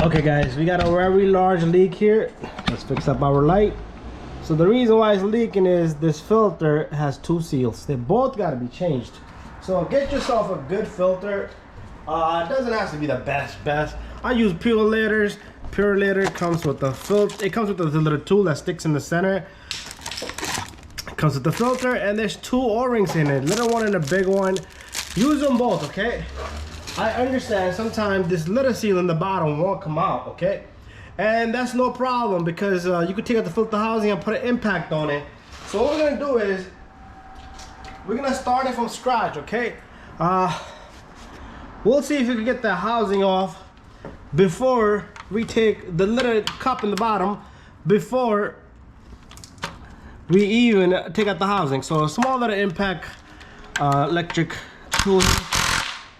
Okay guys, we got a very large leak here. Let's fix up our light. So the reason why it's leaking is this filter has two seals. They both got to be changed. So get yourself a good filter. It doesn't have to be the best. I use Pure Leader comes with the filter. It comes with the little tool that sticks in the center. It comes with the filter, and there's two O-rings in it, little one and a big one. Use them both, okay? I understand sometimes this little seal in the bottom won't come out, okay? And that's no problem because you could take out the filter housing and put an impact on it. So what we're gonna do is we're gonna start it from scratch, okay? We'll see if we can get the housing off before we take the little cup in the bottom, before we even take out the housing. So a small little impact electric tool.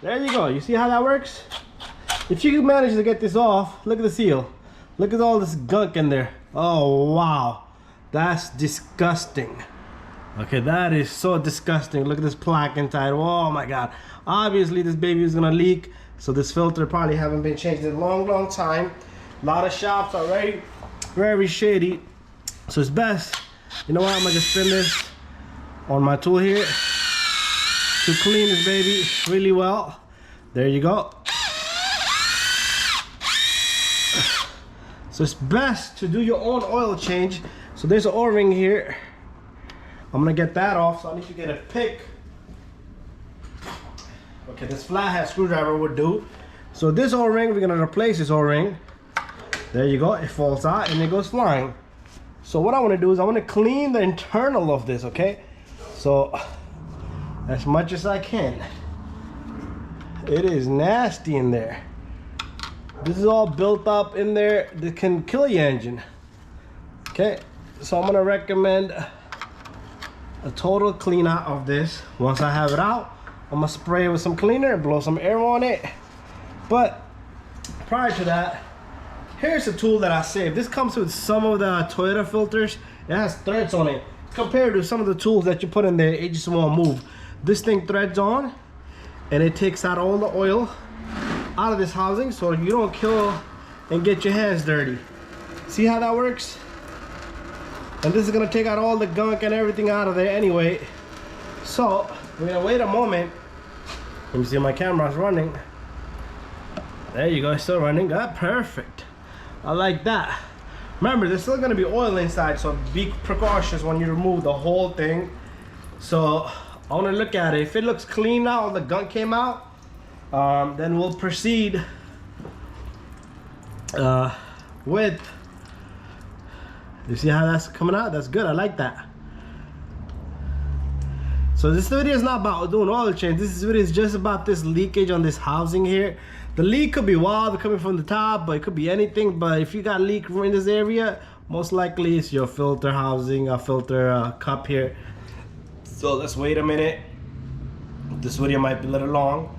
There you go. You see how that works? If you can manage to get this off, look at the seal. Look at all this gunk in there. Oh wow, that's disgusting. Okay, that is so disgusting. Look at this plaque inside. Oh my god. Obviously this baby is gonna leak, so this filter probably haven't been changed in a long time. A lot of shops are very shady, so it's best, you know what, I'm gonna just spin this on my tool here to clean this baby really well. There you go. So it's best to do your own oil change. So there's an O-ring here. I'm gonna get that off, so I need to get a pick. Okay, this flathead screwdriver would do. So this O-ring, we're gonna replace this O-ring. There you go, it falls out and it goes flying. So what I wanna do is I wanna clean the internal of this, okay? So, as much as I can. It is nasty in there. This is all built up in there that can kill your engine. Okay, so I'm gonna recommend a total clean out of this. Once I have it out, I'm gonna spray it with some cleaner and blow some air on it. But prior to that, here's a tool that I saved. This comes with some of the Toyota filters. It has threads on it. Compared to some of the tools that you put in there, it just won't move. This thing threads on and it takes out all the oil out of this housing so you don't kill and get your hands dirty. See how that works? And this is gonna take out all the gunk and everything out of there anyway. So we're gonna wait a moment. Let me see if my camera's running. There you go, it's still running. Perfect. I like that. Remember, there's still gonna be oil inside, so be precautious when you remove the whole thing. So I wanna look at it. If it looks clean now, all the gunk came out, then we'll proceed with, you see how that's coming out? That's good, I like that. So this video is not about doing oil change. This video is just about this leakage on this housing here. The leak could be wild coming from the top, but it could be anything. But if you got leak in this area, most likely it's your filter housing, a filter cup here. So let's wait a minute. This video might be a little long,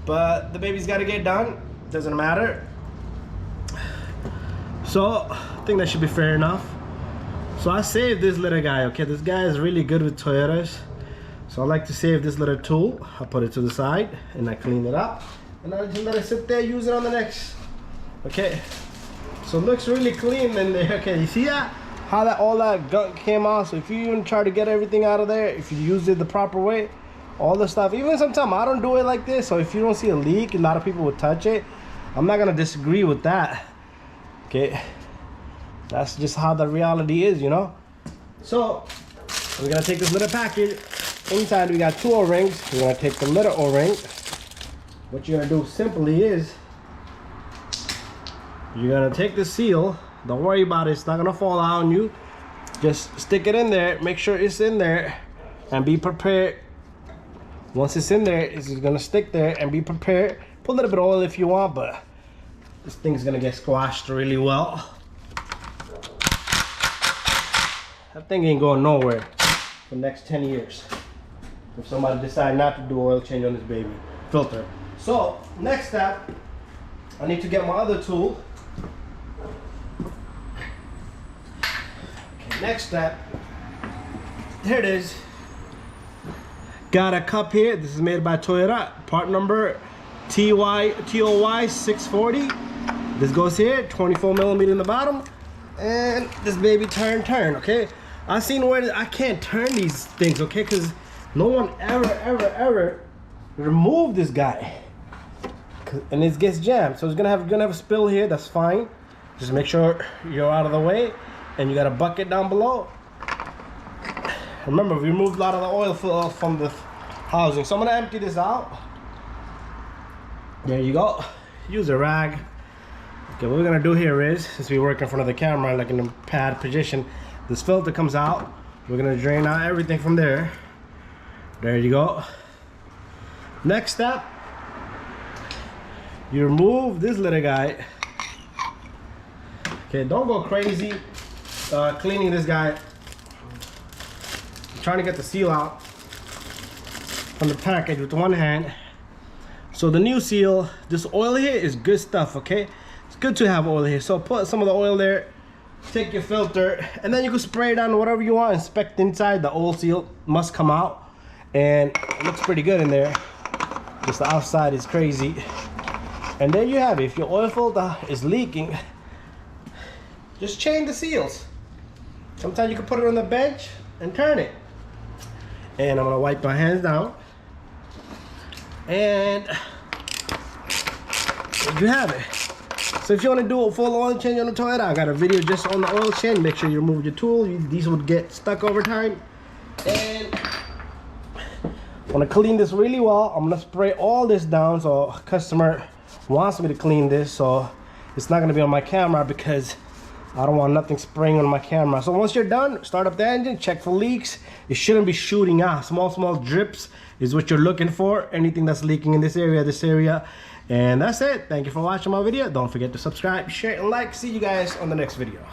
but the baby's got to get done. Doesn't matter. So I think that should be fair enough. So I saved this little guy. Okay, this guy is really good with Toyotas. So I like to save this little tool. I put it to the side and I clean it up, and I just let it sit there, use it on the next. Okay, so it looks really clean in there. Okay, you see that? How that all that gunk came out. So if you even try to get everything out of there, if you use it the proper way, all the stuff, even sometimes I don't do it like this. So if you don't see a leak, a lot of people would touch it. I'm not gonna disagree with that. Okay, that's just how the reality is, you know. So we're gonna take this little package. Inside we got two O-rings. We're gonna take the little O-ring. What you're gonna do simply is you're gonna take the seal. Don't worry about it, it's not gonna fall out on you. Just stick it in there, make sure it's in there, and be prepared. Once it's in there, it's gonna stick there, and be prepared. Put a little bit of oil if you want, but this thing's gonna get squashed really well. That thing ain't going nowhere for the next 10 years. If somebody decide not to do oil change on this baby filter. So next step, I need to get my other tool. Okay, next step, here it is. Got a cup here. This is made by Toyota. Part number TOY 640. This goes here, 24mm in the bottom, and this baby turn, okay? I've seen where I can't turn these things, okay? Because no one ever removed this guy. And it gets jammed, so it's gonna have a spill here. That's fine. Just make sure you're out of the way, and you got a bucket down below. Remember, we removed a lot of the oil from the housing, so I'm gonna empty this out. There you go. Use a rag. Okay, what we're gonna do here is, since we work in front of the camera, like in the pad position, this filter comes out. We're gonna drain out everything from there. There you go. Next step, you remove this little guy. Okay, don't go crazy cleaning this guy. I'm trying to get the seal out from the package with one hand. So the new seal, this oil here is good stuff, okay? It's good to have oil here. So put some of the oil there, take your filter, and then you can spray it on whatever you want. Inspect inside. The oil seal must come out, and it looks pretty good in there. Just the outside is crazy. And there you have it. If your oil filter is leaking, just change the seals. Sometimes you can put it on the bench and turn it. And I'm gonna wipe my hands down. And there you have it. So if you want to do a full oil change on the Toyota, I got a video just on the oil change. Make sure you remove your tool. These would get stuck over time. And I want to clean this really well. I'm gonna spray all this down. So a customer wants me to clean this, so it's not gonna be on my camera because I don't want nothing spraying on my camera. So once you're done, start up the engine, check for leaks. It shouldn't be shooting out. Small drips is what you're looking for. Anything that's leaking in this area. And that's it. Thank you for watching my video. Don't forget to subscribe, share, and like. See you guys on the next video.